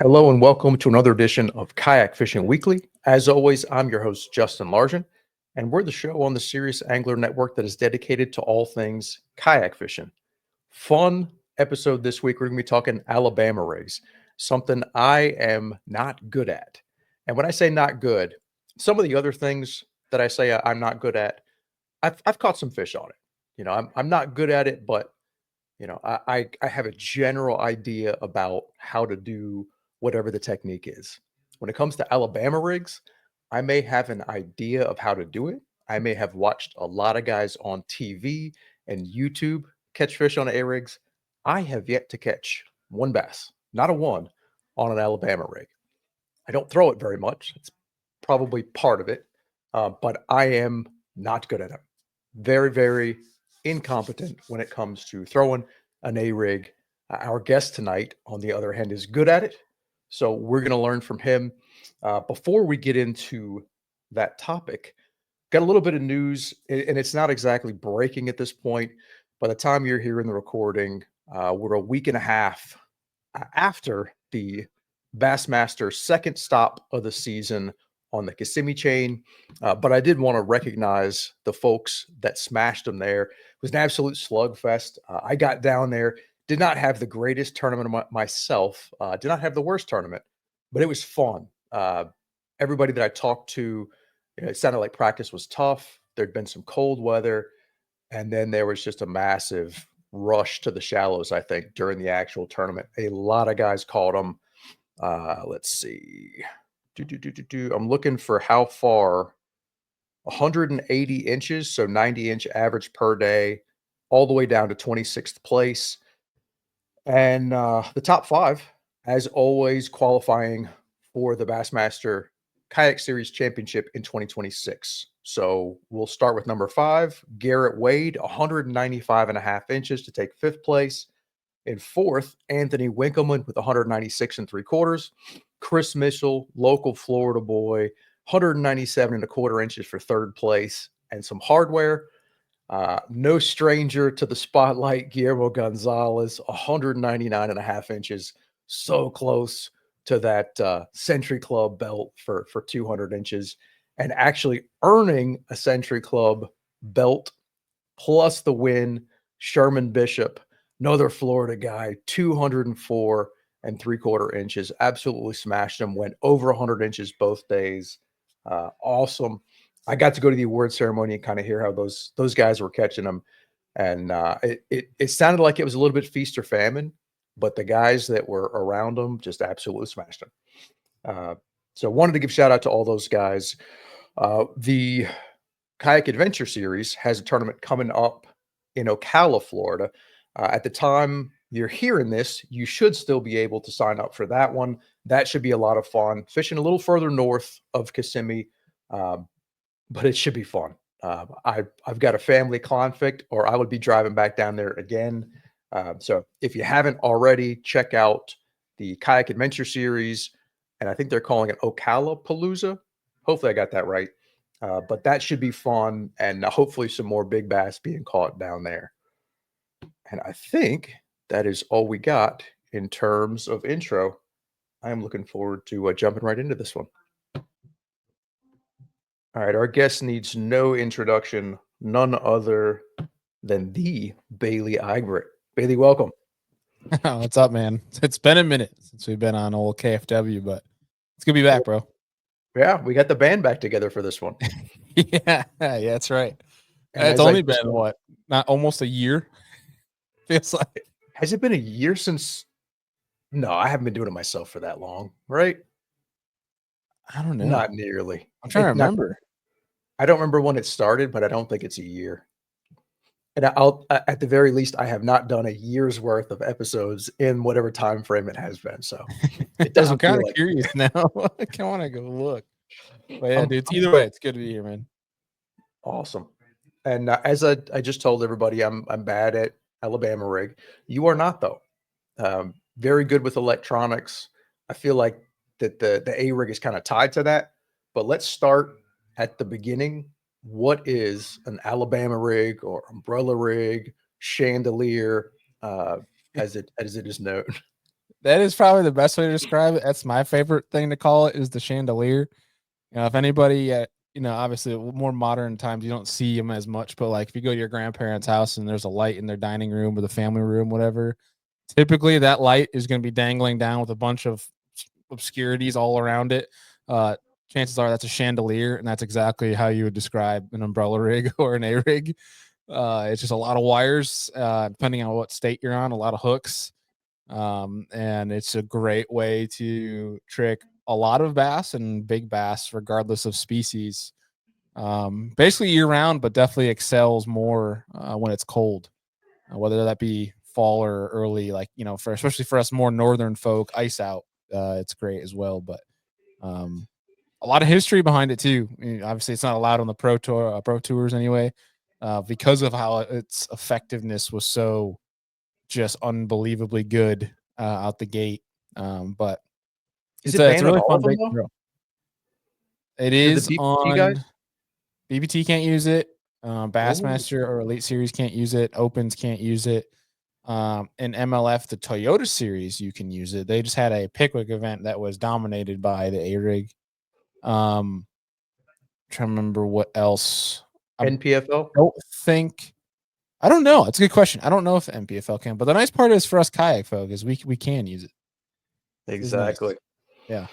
Hello and welcome to another edition of Kayak Fishing Weekly. As always, I'm your host, Justin Largen, and we're the show on the Serious Angler Network that is dedicated to all things kayak fishing. Fun episode this week. We're going to be talking Alabama rigs, something I am not good at. And when I say not good, some of the other things that I say I'm not good at, I've caught some fish on it. I'm not good at it, but I have a general idea about how to do whatever the technique is. When it comes to Alabama rigs, I may have an idea of how to do it. I may have watched a lot of guys on TV and YouTube catch fish on A rigs. I have yet to catch one bass, not a one, on an Alabama rig. I don't throw it very much. It's probably part of it, but I am not good at it. Very, very incompetent when it comes to throwing an A rig. Our guest tonight, on the other hand, is good at it. So we're going to learn from him. Before we get into that topic, got a little bit of news, and it's not exactly breaking at this point. By the time you're hearing the recording, we're a week and a half after the Bassmaster second stop of the season on the Kissimmee chain. But I did want to recognize the folks that smashed them there. It was an absolute slugfest. I got down there, did not have the greatest tournament myself, did not have the worst tournament, but it was fun. Everybody that I talked to, it sounded like practice was tough. There'd been some cold weather, and then there was just a massive rush to the shallows, I think, during the actual tournament. A lot of guys caught them. Let's see. I'm looking for how far. 180 inches, so 90-inch average per day, all the way down to 26th place. And the top five, as always, qualifying for the Bassmaster Kayak Series Championship in 2026. So we'll start with number 5, Garrett Wade, 195 and a half inches to take 5th place. In 4th, Anthony Winkleman with 196 and 3/4. Chris Mitchell, local Florida boy, 197 and a quarter inches for 3rd place, and some hardware. No stranger to the spotlight, Guillermo Gonzalez, 199 and a half inches, so close to that Century Club belt for 200 inches, and actually earning a Century Club belt plus the win. Sherman Bishop, another Florida guy, 204 and 3/4 inches, absolutely smashed him, went over 100 inches both days. Awesome. I got to go to the award ceremony and kind of hear how those guys were catching them. And it sounded like it was a little bit feast or famine, but the guys that were around them just absolutely smashed them. So wanted to give shout out to all those guys. The Kayak Adventure Series has a tournament coming up in Ocala, Florida. At the time you're hearing this, you should still be able to sign up for that one. That should be a lot of fun. Fishing a little further north of Kissimmee, but it should be fun. I've got a family conflict, or I would be driving back down there again. So if you haven't already, check out the Kayak Adventure Series, and I think they're calling it Ocala Palooza. Hopefully I got that right. But that should be fun, and hopefully some more big bass being caught down there. And I think that is all we got in terms of intro. I am looking forward to jumping right into this one. All right, our guest needs no introduction, none other than the Bailey Eigbrett. Bailey, welcome. What's up, man? It's been a minute since we've been on old KFW, but it's good to be back, bro. Yeah, we got the band back together for this one. yeah, that's right. And it's only been what, not almost a year? Feels like. Has it been a year since? No, I haven't been doing it myself for that long, right? I don't know. Not nearly. I'm trying to remember. I don't remember when it started, but I don't think it's a year. And I'll, at the very least, I have not done a year's worth of episodes in whatever time frame it has been. So it doesn't. I'm kind of curious now. I kind of want to go look. But yeah, dude. Either way, it's good to be here, man. Awesome. And as I just told everybody, I'm bad at Alabama rig. You are not, though. Very good with electronics. I feel like that the A rig is kind of tied to that. But let's start at the beginning. What is an Alabama rig or umbrella rig, chandelier, as it is known? That is probably the best way to describe it. That's my favorite thing to call it, is the chandelier. If anybody, obviously more modern times, you don't see them as much, but like if you go to your grandparents' house and there's a light in their dining room or the family room, whatever, typically that light is going to be dangling down with a bunch of obscurities all around it. Uh, Chances are that's a chandelier, and that's exactly how you would describe an umbrella rig or an A rig. It's just a lot of wires, depending on what state you're on, a lot of hooks. And it's a great way to trick a lot of bass and big bass, regardless of species. Basically year round, but definitely excels more when it's cold, whether that be fall or early, like, for especially for us more northern folk, ice out. It's great as well, but um, a lot of history behind it too. I mean, obviously, it's not allowed on the pro tours anyway, because of how its effectiveness was so just unbelievably good out the gate. But Is it's it it's a banned on really all fun of them bait to though? throw. It Do the is BPT guys? on BBT can't use it. Oh, Bassmaster or Elite Series can't use it. Opens can't use it. In MLF, the Toyota Series, you can use it. They just had a Pickwick event that was dominated by the A rig. Trying to remember what else. I NPFL. don't think. I don't know. It's a good question. I don't know if MPFL can, but the nice part is for us kayak folk is we can use it. It is nice. Exactly. Yeah.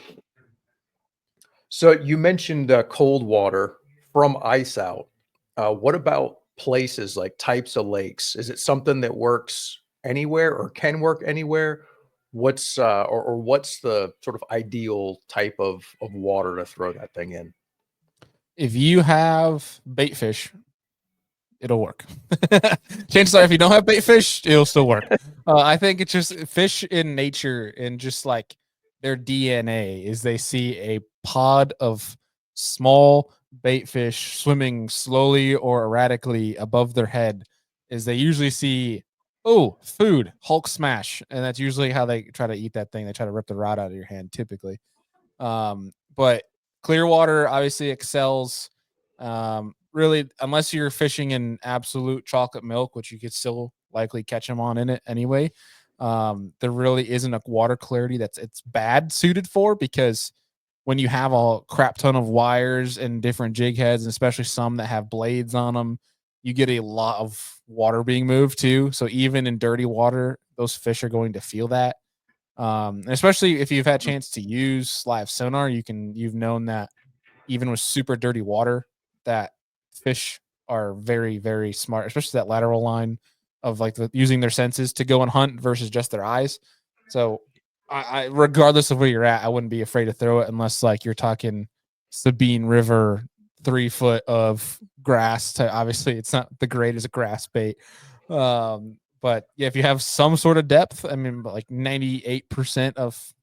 So you mentioned cold water from ice out. What about places like types of lakes? Is it something that works anywhere or can work anywhere? Or what's the sort of ideal type of water to throw that thing in? If you have bait fish, it'll work. Chances are, if you don't have bait fish, it'll still work. I think it's just fish in nature and just like their DNA is they see a pod of small bait fish swimming slowly or erratically above their head. Is they usually see, oh, food, Hulk smash, and that's usually how they try to eat that thing. They try to rip the rod out of your hand, typically. But Clearwater obviously excels. Really, unless you're fishing in absolute chocolate milk, which you could still likely catch them on in it anyway. There really isn't a water clarity it's bad suited for, because when you have a crap ton of wires and different jig heads, and especially some that have blades on them, you get a lot of water being moved too. So even in dirty water, those fish are going to feel that. And especially if you've had a chance to use live sonar, you've known that even with super dirty water, that fish are very, very smart, especially that lateral line of like using their senses to go and hunt versus just their eyes. So I regardless of where you're at, I wouldn't be afraid to throw it unless like you're talking Sabine River 3 foot of grass. Obviously, it's not the greatest grass bait. But yeah, if you have some sort of depth, I mean, like 98% of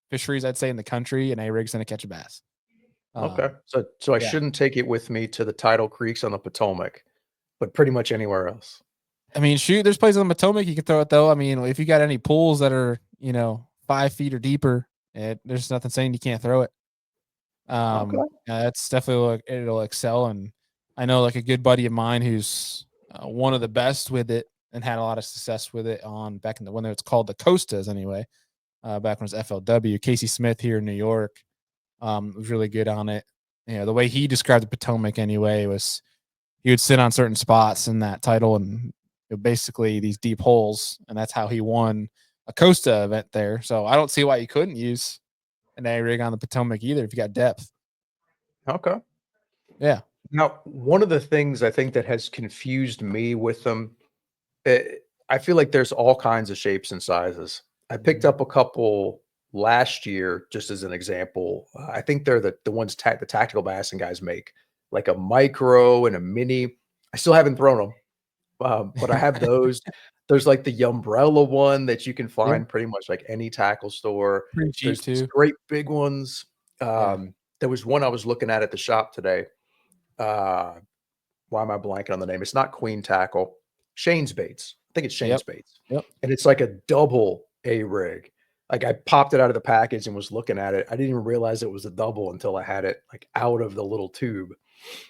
fisheries, I'd say, in the country, an A rig's going to catch a bass. Okay. So I Yeah. shouldn't take it with me to the tidal creeks on the Potomac, but pretty much anywhere else. I mean, shoot, there's places on Potomac you can throw it though. I mean, if you got any pools that are, 5 feet or deeper, there's nothing saying you can't throw it. Okay. Yeah, that's definitely it'll excel. And I know like a good buddy of mine who's one of the best with it and had a lot of success with it on back in when it's called the Costas anyway. Back when it was FLW, Casey Smith here in New York, was really good on it. The way he described the Potomac anyway was he would sit on certain spots in that title and basically these deep holes, and that's how he won a Costa event there. So I don't see why you couldn't use an A rig on the Potomac either if you got depth. Okay. Yeah. Now, one of the things I think that has confused me with them, eh, I feel like there's all kinds of shapes and sizes. I picked up a couple last year, just as an example. I think they're the ones the tactical bassing guys make, like a micro and a mini. I still haven't thrown them, but I have those. There's like the umbrella one that you can Yeah. find pretty much like any tackle store. Pretty cheap There's these too. great big ones. Yeah. There was one I was looking at the shop today. Uh, why am I blanking on the name? It's not Queen Tackle. Shane's Baits. I think it's Yep. Shane's Baits. Yep. And it's like a double A rig. Like I popped it out of the package and was looking at it. I didn't even realize it was a double until I had it like out of the little tube.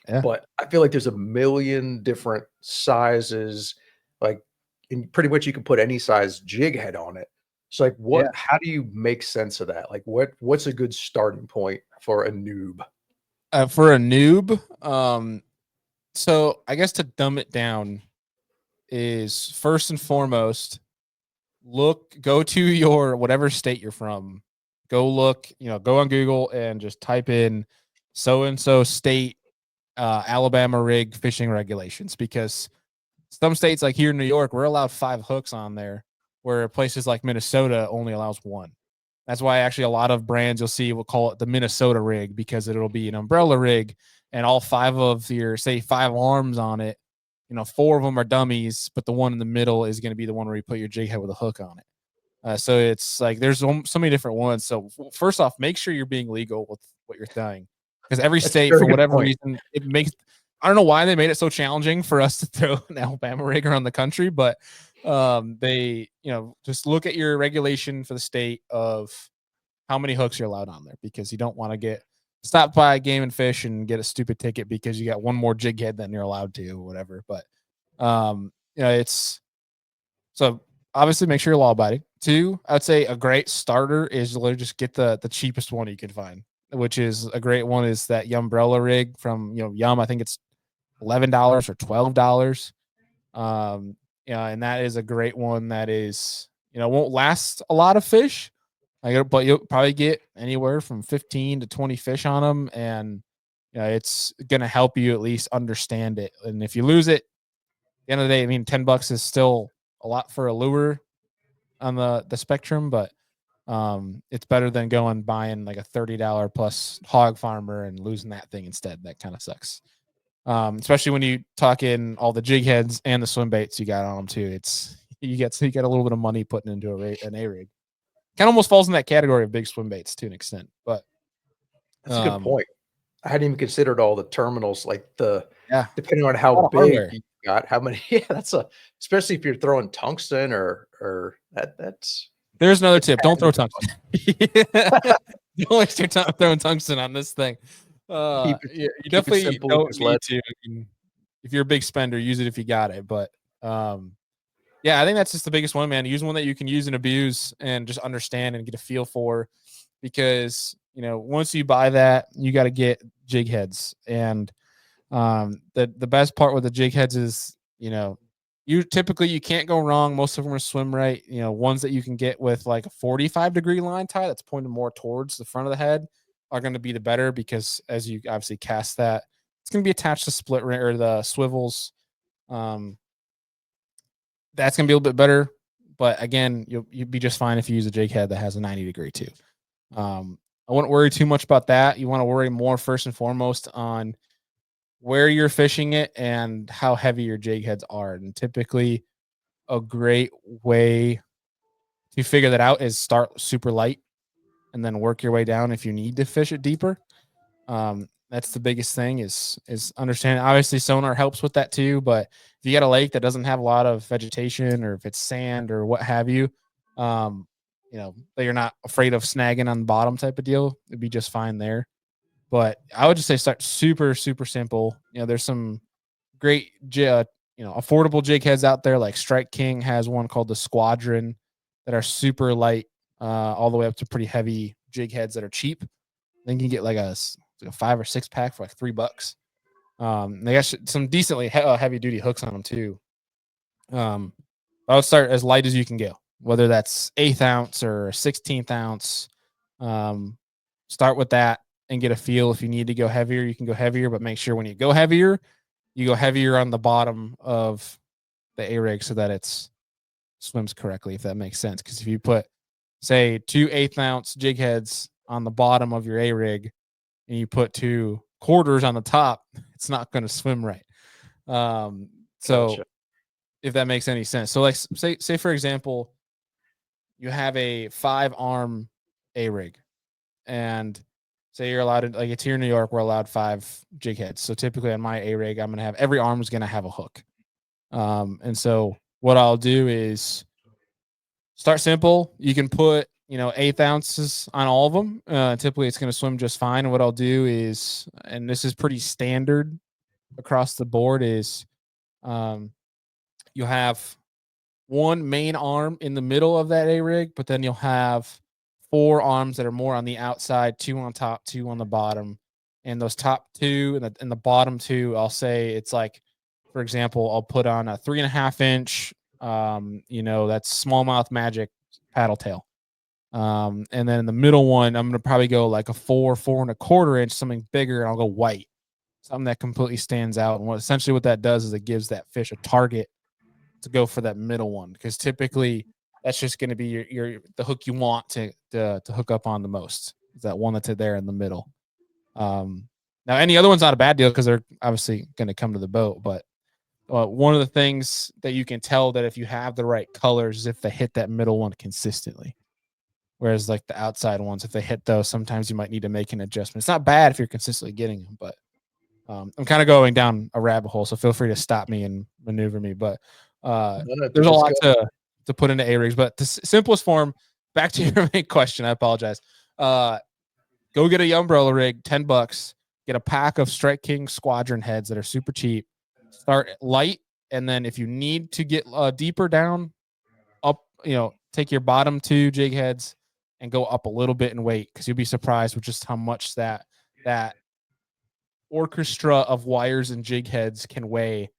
Yeah. But I feel like there's a million different sizes. Like, and pretty much you can put any size jig head on it. So like Yeah. how do you make sense of that? Like what's a good starting point for a noob? For a noob, so I guess to dumb it down is first and foremost, go to your whatever state you're from. Go look, go on Google and just type in so and so state Alabama rig fishing regulations, because some states like here in New York, we're allowed 5 hooks on there, where places like Minnesota only allows 1. That's why actually a lot of brands you'll see will call it the Minnesota rig, because it'll be an umbrella rig and all 5 of your, say, 5 arms on it. 4 of them are dummies, but the one in the middle is going to be the one where you put your jig head with a hook on it. So it's like there's so many different ones. So first off, make sure you're being legal with what you're throwing, because every That's a state, very for good whatever point. reason, it makes. I don't know why they made it so challenging for us to throw an Alabama rig around the country, but they, just look at your regulation for the state of how many hooks you're allowed on there, because you don't want to get stopped by Game and Fish and get a stupid ticket because you got one more jig head than you're allowed to, or whatever. But it's so obviously make sure you're law abiding. 2, I'd say a great starter is literally just get the cheapest one you can find, which is a great one is that umbrella rig from Yum. I think it's $11 or $12. And that is a great one that is won't last a lot of fish, but you'll probably get anywhere from 15 to 20 fish on them, and it's gonna help you at least understand it. And if you lose it, at the end of the day, I mean, $10 is still a lot for a lure on the spectrum, but it's better than going buying like a $30 plus hog farmer and losing that thing instead. That kind of sucks. Especially when you talk in all the jig heads and the swim baits you got on them too. It's you get a little bit of money putting into an A rig. Kind of almost falls in that category of big swim baits to an extent, but That's a good point. I hadn't even considered all the terminals, like yeah, depending on a how lot of big hardware. you got, how many yeah, especially if you're throwing tungsten or There's another it's tip: don't throw patented. tungsten. Don't waste your time throwing tungsten on this thing. You Keep it definitely simple, don't use lead. need to. If you're a big spender, use it if you got it. But yeah, I think that's just the biggest one, man. Use one that you can use and abuse, and just understand and get a feel for. Because once you buy that, you got to get jig heads, and the best part with the jig heads is you can't go wrong. Most of them are swim right. Ones that you can get with like a 45-degree line tie that's pointed more towards the front of the head are going to be the better, because as you obviously cast that, it's going to be attached to split ring or the swivels. Um, that's going to be a little bit better, but again, you'll be just fine if you use a jig head that has a 90-degree too. I wouldn't worry too much about that. You want to worry more first and foremost on where you're fishing it and how heavy your jig heads are. And typically, a great way to figure that out is start super light and then work your way down if you need to fish it deeper. That's the biggest thing is understanding. Obviously, sonar helps with that too. But if you got a lake that doesn't have a lot of vegetation, or if it's sand or what have you, um, that you're not afraid of snagging on the bottom type of deal, it'd be just fine there. But I would just say start super, super simple. There's some great, affordable jig heads out there. Like Strike King has one called the Squadron that are super light, all the way up to pretty heavy jig heads that are cheap. Then you can get like a 5 or 6 pack for like $3. They got some decently heavy duty hooks on them too. I would start as light as you can go, whether that's 1/8 ounce or 16th ounce. Start with that and get a feel. If you need to go heavier, you can go heavier, but make sure when you go heavier on the bottom of the A rig so that it's swims correctly, if that makes sense. Because if you put, say, 2 1/8 ounce jig heads on the bottom of your A rig and you put 2 quarters on the top, it's not going to swim right. So Gotcha. if that makes any sense. So like say for example, you have a 5-arm A rig, and say you're allowed to, like, it's here in New York, we're allowed 5 jig heads. So typically on my A rig, I'm gonna have every arm is gonna have a hook. And so what I'll do is start simple. You can put 1/8 ounces on all of them. Typically it's gonna swim just fine. And what I'll do is, and this is pretty standard across the board, is um, you'll have one main arm in the middle of that A rig, but then you'll have 4 arms that are more on the outside, 2 on top, 2 on the bottom. And those top 2 and the bottom 2, I'll say it's like, for example, I'll put on a 3.5 inch, that's smallmouth magic paddle tail. And then in the middle one, I'm gonna probably go like a 4.25 inch, something bigger, and I'll go white, something that completely stands out. And what that does is it gives that fish a target to go for that middle one, because typically that's just going to be your the hook you want to hook up on the most. Is that one that's there in the middle. Now any other one's not a bad deal because they're obviously going to come to the boat, but one of the things that you can tell that if you have the right colors is if they hit that middle one consistently. Whereas like the outside ones, if they hit those, sometimes you might need to make an adjustment. It's not bad if you're consistently getting them, but I'm kind of going down a rabbit hole, so feel free to stop me and maneuver me. But there's a lot to put into A rigs. But the simplest form, back to your main question, I apologize. Go get a umbrella rig, $10. Get a pack of Strike King Squadron heads that are super cheap. Start light, and then if you need to get deeper down, up, take your bottom 2 jig heads and go up a little bit in weight, because you'll be surprised with just how much that orchestra of wires and jig heads can weigh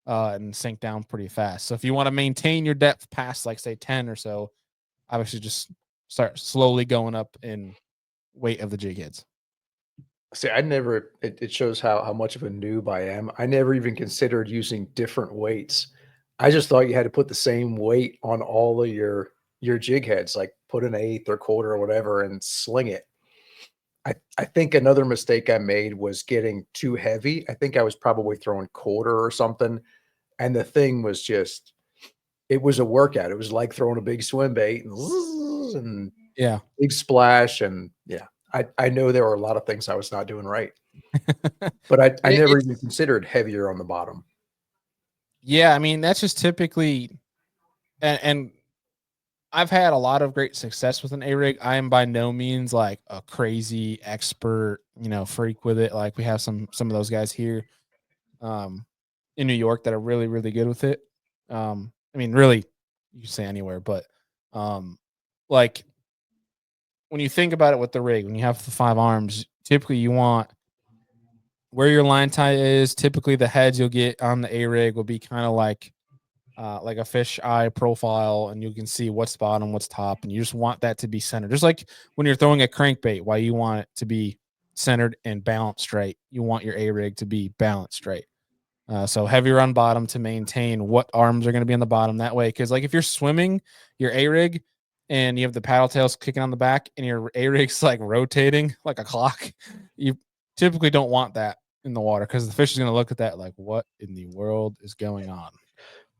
and sink down pretty fast. So if you want to maintain your depth past, like, say 10 or so, obviously just start slowly going up in weight of the jig heads. See, it shows how much of a noob I am. I never even considered using different weights. I just thought you had to put the same weight on all of your jig heads, like put an eighth or quarter or whatever and sling it. I think another mistake I made was getting too heavy. I think I was probably throwing quarter or something, and the thing was just, it was a workout. It was like throwing a big swim bait and zzz, and Yeah. big splash, and yeah. I know there were a lot of things I was not doing right, but I never even considered heavier on the bottom. Yeah, I mean, that's just typically, and I've had a lot of great success with an A rig. I am by no means like a crazy expert, freak with it. Like we have some of those guys here in New York that are really, really good with it. I mean, really, you can say anywhere, but like when you think about it with the rig, when you have the 5 arms, typically you want where your line tie is. Typically, the heads you'll get on the A rig will be kind of like a fish eye profile, and you can see what's bottom, what's top, and you just want that to be centered. Just like when you're throwing a crankbait, why you want it to be centered and balanced right. You want your A rig to be balanced right. So heavier on bottom to maintain what arms are going to be on the bottom that way. Because like if you're swimming your A rig and you have the paddle tails kicking on the back and your A rig's like rotating like a clock, you typically don't want that in the water, because the fish is going to look at that like, what in the world is going on?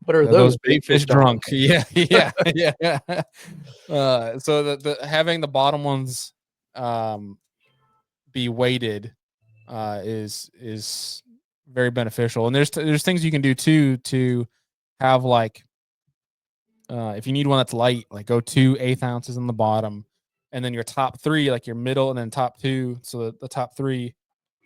What are Those bait fish fish drunk? Yeah, yeah, yeah. So the having the bottom ones be weighted is very beneficial. And there's things you can do too to have like if you need one that's light, like go 2/8 ounces on the bottom, and then your top 3, like your middle, and then top 2. So the top 3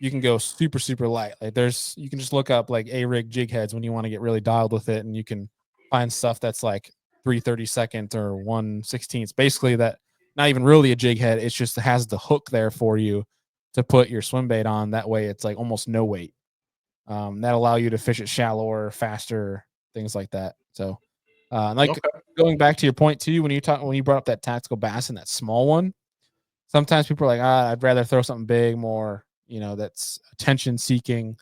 you can go super, super light. Like you can just look up like A rig jig heads when you want to get really dialed with it, and you can find stuff that's like 3/32 or 1/16. Basically, that not even really a jig head. It's just has the hook there for you to put your swim bait on. That way, it's like almost no weight. That allow you to fish it shallower, faster, things like that. So, Okay. going back to your point too, when you brought up that tactical bass and that small one, sometimes people are like, I'd rather throw something big, more, that's attention seeking.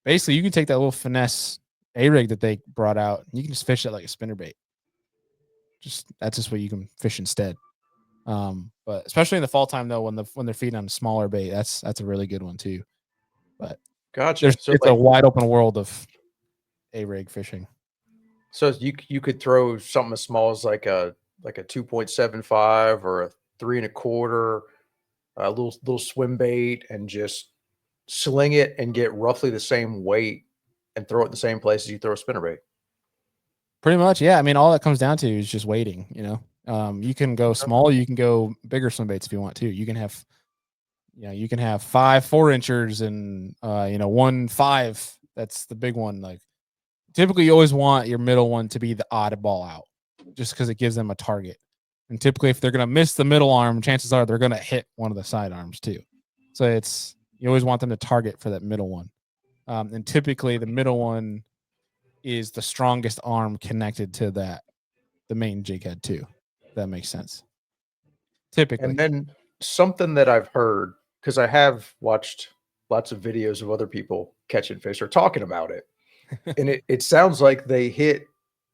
Basically, you can take that little finesse A rig that they brought out, and you can just fish it like a spinnerbait. That's just what you can fish instead. But especially in the fall time though, when they're feeding on a smaller bait, that's a really good one too. But Gotcha. So it's a wide open world of A rig fishing. so you could throw something as small as like a 2.75 or a 3.25, a little swim bait, and just sling it and get roughly the same weight and throw it in the same place as you throw a spinnerbait. Pretty much, yeah. I mean, all that comes down to is just waiting. You can go small, you can go bigger swim baits if you want to. You can have 5 4-inchers and 1 5. That's the big one. Like typically you always want your middle one to be the oddball out, just because it gives them a target. And typically, if they're going to miss the middle arm, chances are they're going to hit one of the side arms too. So you always want them to target for that middle one. And typically, the middle one is the strongest arm connected to the main jig head too. If that makes sense. Typically, And then something that I've heard, because I have watched lots of videos of other people catching fish or talking about it, and it sounds like they hit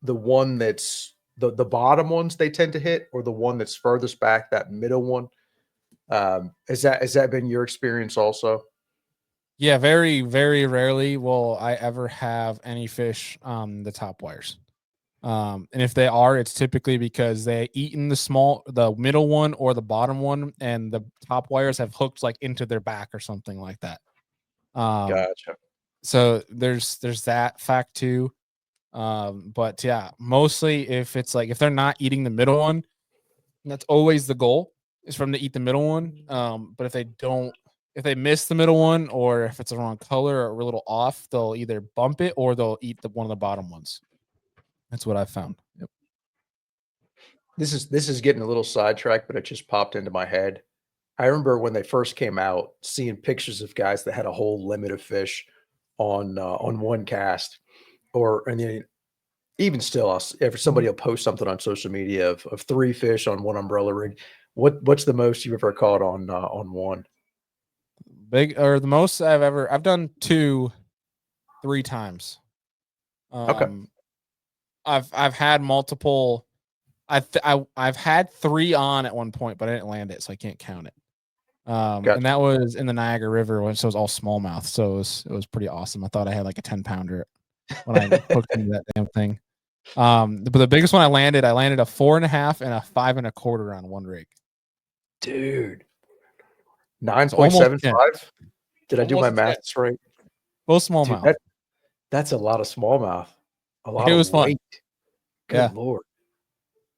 the one that's the bottom ones they tend to hit, or the one that's furthest back, that middle one. Has that been your experience also? yeah, very very rarely will I ever have any fish on the top wires. And if they are, it's typically because they eaten the middle one or the bottom one, and the top wires have hooked like into their back or something like that. Um, Gotcha. so there's that fact too. But yeah, mostly if they're not eating the middle one, that's always the goal is for them to eat the middle one. But if they miss the middle one, or if it's the wrong color or a little off, they'll either bump it or they'll eat one of the bottom ones. That's what I found. Yep. This is getting a little sidetracked, but it just popped into my head. I remember when they first came out, seeing pictures of guys that had a whole limit of fish on one cast, and then even still, if somebody will post something on social media of 3 fish on one umbrella rig. What's the most you've ever caught on one? Big or the most I've done 2, 3 times. Okay, Um, I've had multiple. I've had 3 on at one point, but I didn't land it, so I can't count it. And gotcha. that was in the Niagara River, so it was all smallmouth. So it was pretty awesome. I thought I had like a 10-pounder when I hooked into that damn thing. But the biggest one I landed a 4.5 and a 5.25 on one rig. Dude, So almost 10, 9.75? Did I do my almost 10. maths right? Both Dude, smallmouth. that's a lot of smallmouth, a lot It of was fun. weight. Good Yeah. lord.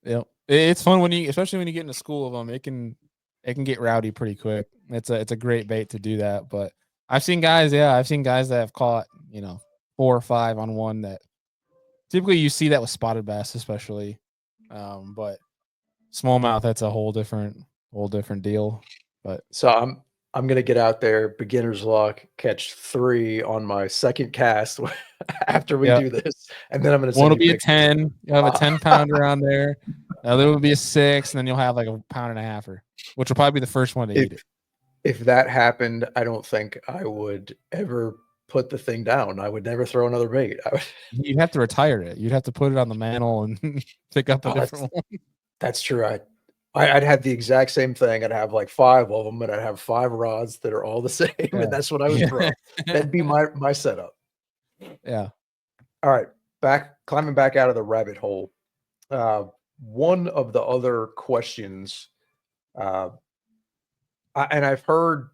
Yeah, it's fun especially when you get into school of them. It can get rowdy pretty quick. It's a great bait to do that. But I've seen guys that have caught 4 or 5 on one. That typically you see that with spotted bass, especially. But smallmouth, that's a whole different deal. But So I'm gonna get out there, beginner's luck, catch 3 on my second cast after we yeah, do this, and then I'm gonna one send will you be a pictures. 10. You'll have a 10-pounder on there. The other will be a 6, and then you'll have like a pound and a halfer, which will probably be the first one to If eat it. if that happened, I don't think I would ever put the thing down. I would never throw another bait. I would You'd have to retire it. You'd have to put it on the mantle and pick up a oh, different one. that's true. I'd have the exact same thing. I'd have like 5 of them, and I'd have 5 rods that are all the same, Yeah. and that's what I would Yeah. throw. That'd be my setup. Yeah. All right, climbing back out of the rabbit hole. Uh, one of the other questions, uh, and I've heard,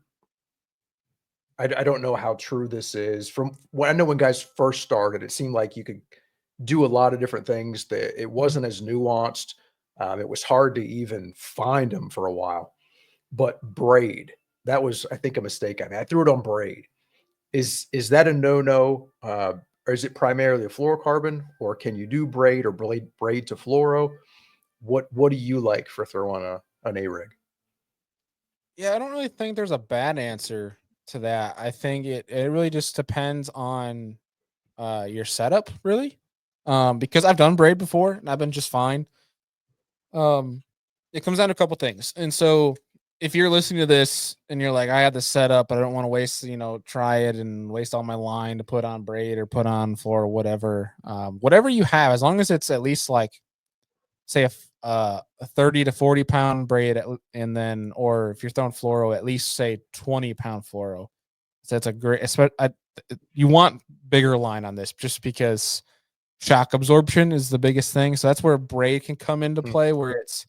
I don't know how true this is. From when I know when guys first started, it seemed like you could do a lot of different things. That it wasn't as nuanced. It was hard to even find them for a while. But braid, that was, I think, a mistake I made. I threw it on braid. Is that a no-no? Or is it primarily a fluorocarbon, or can you do braid or braid to fluoro? What do you like for throwing an A rig? Yeah, I don't really think there's a bad answer to that. I think it really just depends on your setup, really. Because I've done braid before and I've been just fine. Um, it comes down to a couple things. And so if you're listening to this and you're like, I have this set up, but I don't want to waste, try it and waste all my line to put on braid or put on floor or whatever. Whatever you have, as long as it's at least like say a 30 to 40 pound braid and then or if you're throwing fluoro at least say 20-pound fluoro. So that's a great you want bigger line on this just because shock absorption is the biggest thing. So that's where braid can come into Mm, play, where it's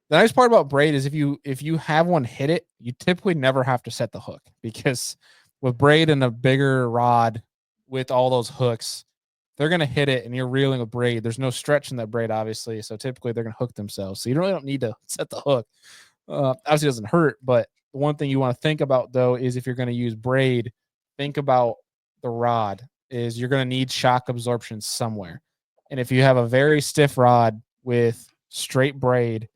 the nice part about braid is if you have one hit it, you typically never have to set the hook, because with braid and a bigger rod with all those hooks, they're gonna hit it and you're reeling with braid. There's no stretch in that braid, obviously. So typically they're gonna hook themselves. So you really don't need to set the hook. Obviously it doesn't hurt, but the one thing you want to think about though is if you're gonna use braid, think about the rod. is you're going to need shock absorption somewhere. And if you have a very stiff rod with straight braid,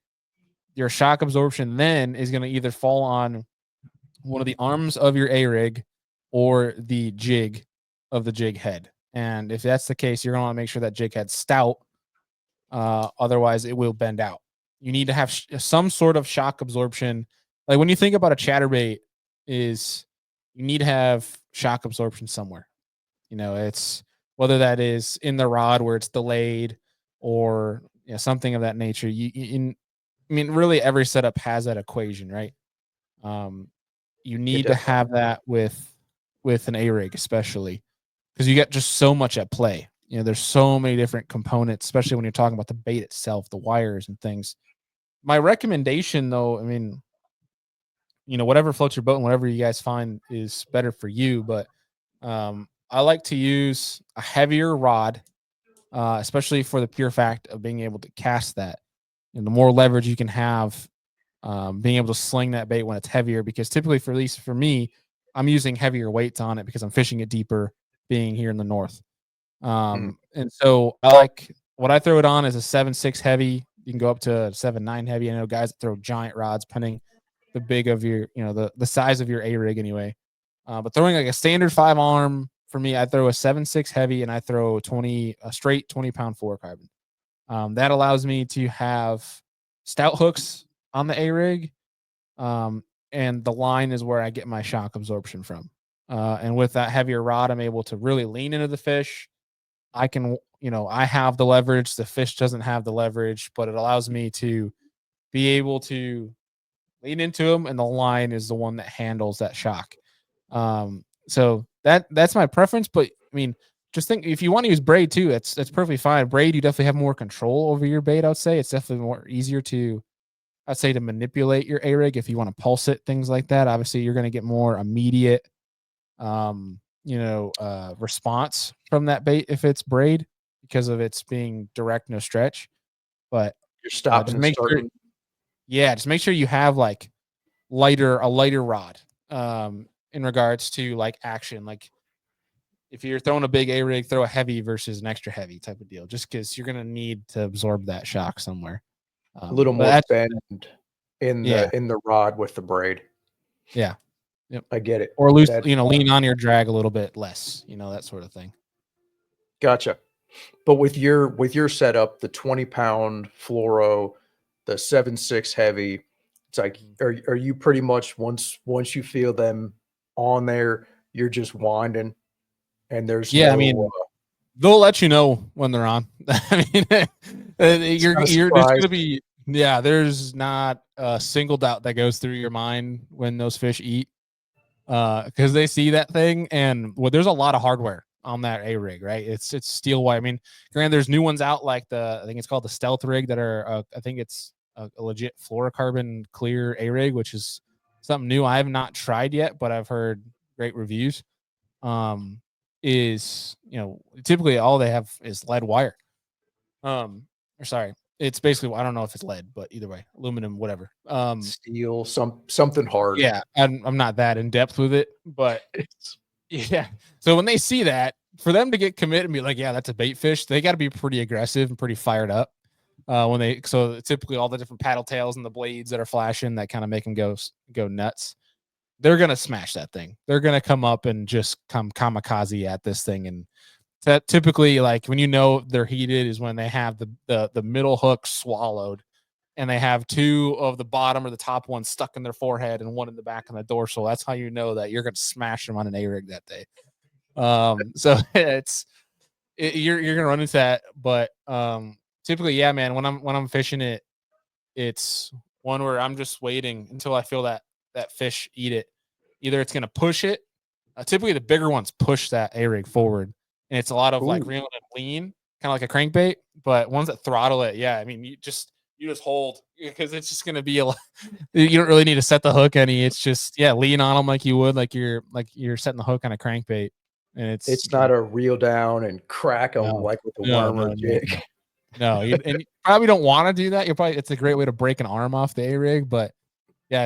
your shock absorption then is going to either fall on one of the arms of your A-rig or the jig of the jig head. And if that's the case, you're going to want to make sure that jig head's stout. Otherwise, it will bend out. You need to have some sort of shock absorption. Like when you think about a chatterbait, is you need to have shock absorption somewhere. It's whether that is in the rod where it's delayed or something of that nature. Really every setup has that equation, right? You need to have that with an A-rig, especially because you get just so much at play. There's so many different components, especially when you're talking about the bait itself, the wires and things. My recommendation, though, whatever floats your boat and whatever you guys find is better for you, but I like to use a heavier rod, especially for the pure fact of being able to cast that. And the more leverage you can have, being able to sling that bait when it's heavier, because typically, at least for me, I'm using heavier weights on it because I'm fishing it deeper, being here in the north. And so I like what I throw it on is a 7.6 heavy. You can go up to 7.9 heavy. I know guys that throw giant rods, depending the big of your, the size of your A-rig anyway. But throwing like a standard 5-arm for me, I throw a 7.6 heavy and I throw a straight 20-pound fluorocarbon. That allows me to have stout hooks on the A-rig. And the line is where I get my shock absorption from. And with that heavier rod, I'm able to really lean into the fish. I can, I have the leverage. The fish doesn't have the leverage, but it allows me to be able to lean into them, and the line is the one that handles that shock. So that's my preference. But just think, if you want to use braid too, that's perfectly fine. Braid, you definitely have more control over your bait. I would say it's definitely more easier to manipulate your A-rig if you want to pulse it, things like that. Obviously, you're going to get more immediate, response from that bait if it's braid because of its being direct, no stretch. But you're stopping and starting. Just make sure you have like a lighter rod in regards to like action. Like if you're throwing a big A-rig, throw a heavy versus an extra heavy type of deal, just because you're going to need to absorb that shock somewhere. A little more bend in the rod with the braid. Yeah. Yep. I get it. Or loose, lean on your drag a little bit less, that sort of thing. Gotcha. But with your setup, the 20-pound fluoro, the 7.6 heavy, it's like, are you pretty much once you feel them on there, you're just winding, and there's they'll let you know when they're on. You're just gonna be there's not a single doubt that goes through your mind when those fish eat, because they see that thing, and there's a lot of hardware on that A-rig, right? It's steel wire. Granted, there's new ones out like I think it's called the Stealth rig that are I think it's a legit fluorocarbon clear A-rig, which is something new I have not tried yet, but I've heard great reviews. Is typically all they have is lead wire. It's basically, I don't know if it's lead, but either way, aluminum, whatever. Steel, something hard. Yeah, I'm not that in depth with it, but yeah. So when they see that, for them to get committed and be like, yeah, that's a bait fish, they got to be pretty aggressive and pretty fired up. So typically all the different paddle tails and the blades that are flashing that kind of make them go nuts. They're gonna smash that thing. They're gonna come up and just come kamikaze at this thing. And that typically, like when they're heated, is when they have the middle hook swallowed, and they have two of the bottom or the top ones stuck in their forehead and one in the back on the dorsal. That's how you know that you're gonna smash them on an A-rig that day. So you're gonna run into that, but typically, yeah, man. When I'm fishing it, it's one where I'm just waiting until I feel that fish eat it. Either it's gonna push it. Typically, the bigger ones push that A-rig forward, and it's a lot of like reeling and lean, kind of like a crankbait. But ones that throttle it, you just hold, because it's just gonna be a lot. You don't really need to set the hook any. It's just lean on them like you would like you're setting the hook on a crankbait. And it's not a reel down and crack them like with a worm or jig. No, and you probably don't want to do that. It's a great way to break an arm off the A-rig, but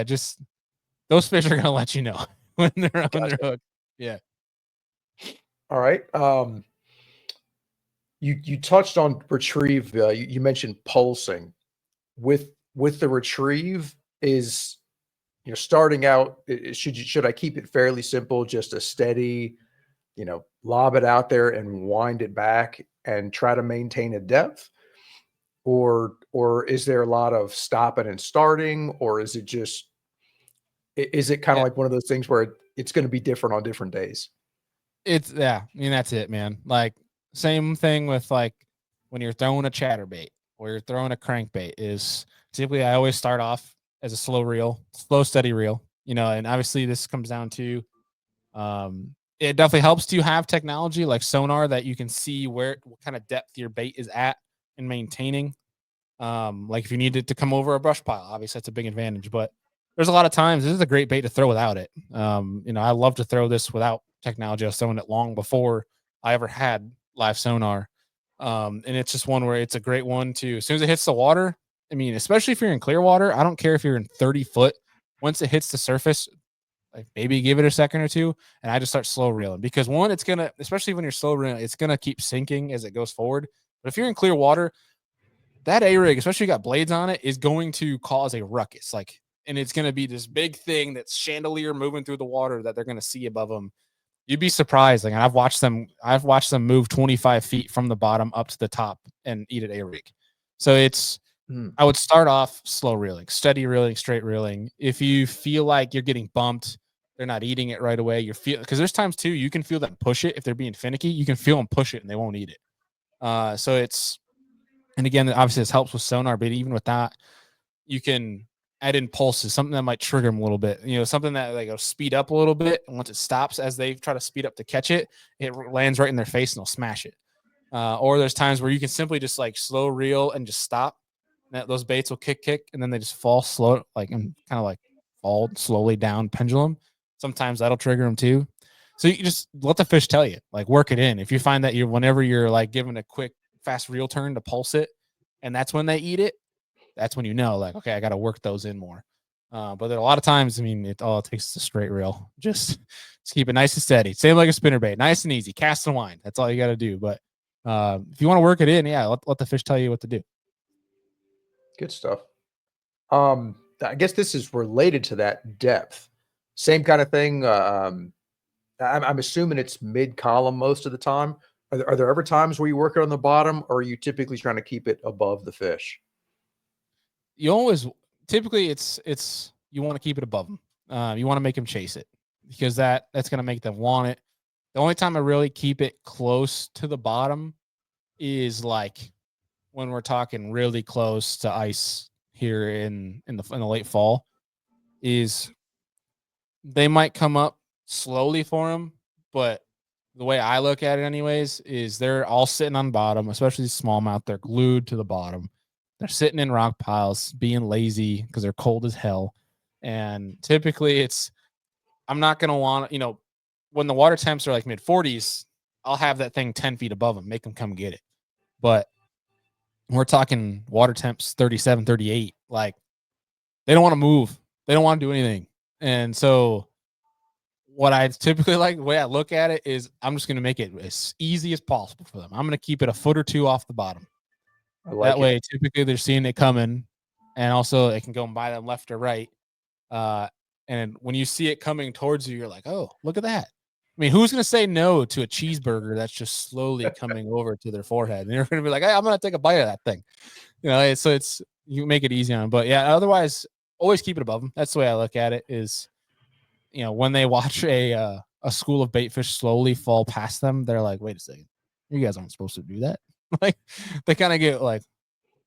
just those fish are gonna let you know when they're on their hook. Yeah. All right. You touched on retrieve. You mentioned pulsing with the retrieve. Is starting out? Should I keep it fairly simple, just a steady, lob it out there and wind it back and try to maintain a depth, or is there a lot of stopping and starting, or is it just is it kind of Yeah, like one of those things where it's going to be different on different days? yeah. I mean, that's it, man. Like same thing with like when you're throwing a chatterbait or you're throwing a crankbait. Is typically I always start off as a slow reel, slow steady reel. And obviously this comes down to it definitely helps to have technology like sonar that you can see what kind of depth your bait is at and maintaining. Like if you need it to come over a brush pile, obviously that's a big advantage. But there's a lot of times this is a great bait to throw without it. I love to throw this without technology. I was throwing it long before I ever had live sonar. And it's just one where it's a great one to as soon as it hits the water. I mean, especially if you're in clear water, I don't care if you're in 30 foot. Once it hits the surface, like maybe give it a second or two, and I just start slow reeling because one, it's gonna, especially when you're slow reeling, it's gonna keep sinking as it goes forward. But if you're in clear water, that A rig, especially got blades on it, is going to cause a ruckus. Like, and it's going to be this big thing that's chandelier moving through the water that they're going to see above them. You'd be surprised. Like, and I've watched them move 25 feet from the bottom up to the top and eat an A rig. So I would start off slow reeling, steady reeling, straight reeling. If you feel like you're getting bumped, they're not eating it right away. Because there's times too, you can feel them push it if they're being finicky. You can feel them push it and they won't eat it. So it's and again, obviously, this helps with sonar, but even with that, you can add in pulses, something that might trigger them a little bit. Something that like will speed up a little bit. And once it stops, as they try to speed up to catch it, it lands right in their face and they'll smash it. Or there's times where you can simply just like slow reel and just stop. Those baits will kick, and then they just fall slow, like and kind of like fall slowly down pendulum. Sometimes that'll trigger them too. So you just let the fish tell you, like work it in. If you find that whenever you're like giving a quick fast reel turn to pulse it, and that's when they eat it, that's when like, okay, I got to work those in more. But there are a lot of times, I mean, it takes is a straight reel. Just keep it nice and steady. Same like a spinner bait, nice and easy. Cast and wind. That's all you got to do. But if you want to work it in, yeah, let the fish tell you what to do. Good stuff. I guess this is related to that depth. Same kind of thing. I'm assuming it's mid column most of the time. Are there ever times where you work it on the bottom, or are you typically trying to keep it above the fish? You always typically it's you want to keep it above them. You want to make them chase it because that's going to make them want it. The only time I really keep it close to the bottom is like when we're talking really close to ice here in the late fall. Is they might come up slowly for them, but the way I look at it, anyways, is they're all sitting on bottom, especially smallmouth. They're glued to the bottom. They're sitting in rock piles, being lazy because they're cold as hell. And typically, I'm not gonna want when the water temps are like mid 40s, I'll have that thing 10 feet above them, make them come get it. But we're talking water temps 37, 38. Like they don't want to move. They don't want to do anything. And so what I typically like, the way I look at it is I'm just going to make it as easy as possible for them. I'm going to keep it a foot or two off the bottom. I That like it. way, typically they're seeing it coming, and also it can go by them left or right. Uh, and when you see it coming towards you, you're like, oh, look at that. I mean, who's going to say no to a cheeseburger that's just slowly coming over to their forehead? And you're going to be like, hey, I'm going to take a bite of that thing. So it's you make it easy on them. But yeah, otherwise, always keep it above them. That's the way I look at it. Is when they watch a school of baitfish slowly fall past them, they're like, wait a second, you guys aren't supposed to do that. Like they kind of get like,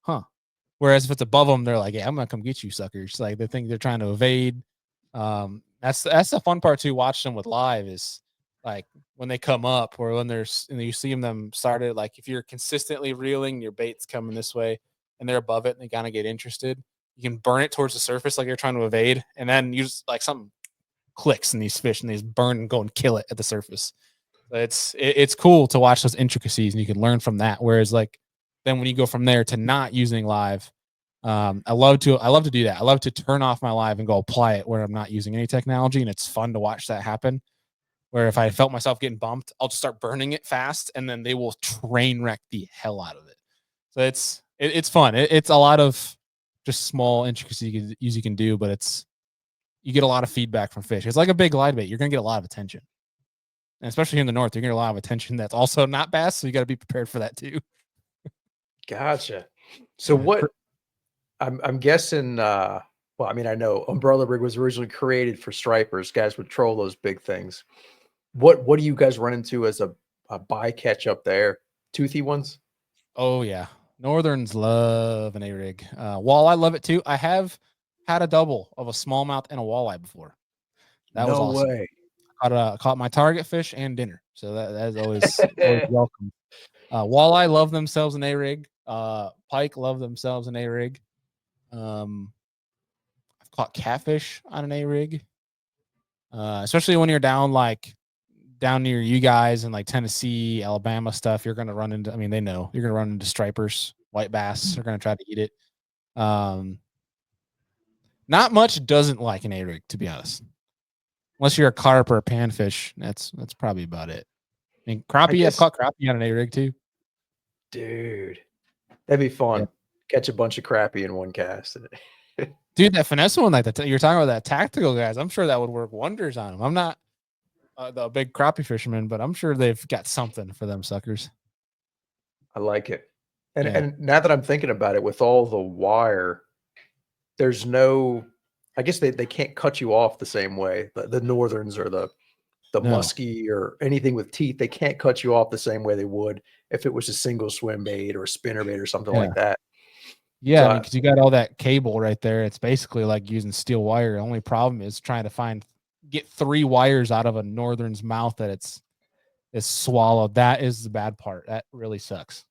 huh. Whereas if it's above them, they're like, yeah, I'm gonna come get you, suckers. Like they think they're trying to evade. That's the fun part too. Watch them with live is like when they come up or when and you see them started. Like if you're consistently reeling, your bait's coming this way, and they're above it, and they kind of get interested. You can burn it towards the surface like you're trying to evade, and then you just like something clicks in these fish, and they just burn and go and kill it at the surface. It's cool to watch those intricacies, and you can learn from that. Whereas like then when you go from there to not using live, I love to do that. I love to turn off my live and go apply it where I'm not using any technology, and it's fun to watch that happen. where if I felt myself getting bumped, I'll just start burning it fast, and then they will train wreck the hell out of it. So it's fun. It's a lot of just small intricacies you can do, but you get a lot of feedback from fish. It's like a big glide bait. You're gonna get a lot of attention, and especially here in the north, you're gonna get a lot of attention that's also not bass. So you got to be prepared for that too. Gotcha. So what I'm guessing, well, I mean, I know umbrella rig was originally created for stripers. Guys would troll those big things. What do you guys run into as a bycatch up there? Toothy ones? Oh yeah, northerns love an A rig. Walleye love it too. I have had a double of a smallmouth and a walleye before. That was No awesome. way. Caught my target fish and dinner, so that's always welcome. Walleye love themselves an A rig. Pike love themselves an A rig. I've caught catfish on an A rig, especially when you're down near you guys in like Tennessee, Alabama stuff. You're gonna run into. I mean, they know you're gonna run into stripers, white bass. They're gonna try to eat it. Not much doesn't like an A rig, to be honest. Unless you're a carp or a panfish, that's probably about it. I mean, crappie. I've caught crappie on an A rig too. Dude, that'd be fun. Yeah. Catch a bunch of crappie in one cast. Dude, that finesse one, like you're talking about, that tactical guys, I'm sure that would work wonders on them. I'm not the big crappie fisherman, but I'm sure they've got something for them suckers. I like it. And Yeah. and now that I'm thinking about it, with all the wire, there's no, I guess they can't cut you off the same way. The northerns or the No. muskie or anything with teeth, they can't cut you off the same way they would if it was a single swim bait or a spinner bait or something like that. Yeah, So I mean, because you got all that cable right there. It's basically like using steel wire. The only problem is trying to get 3 wires out of a northern's mouth that is swallowed. That is the bad part. That really sucks.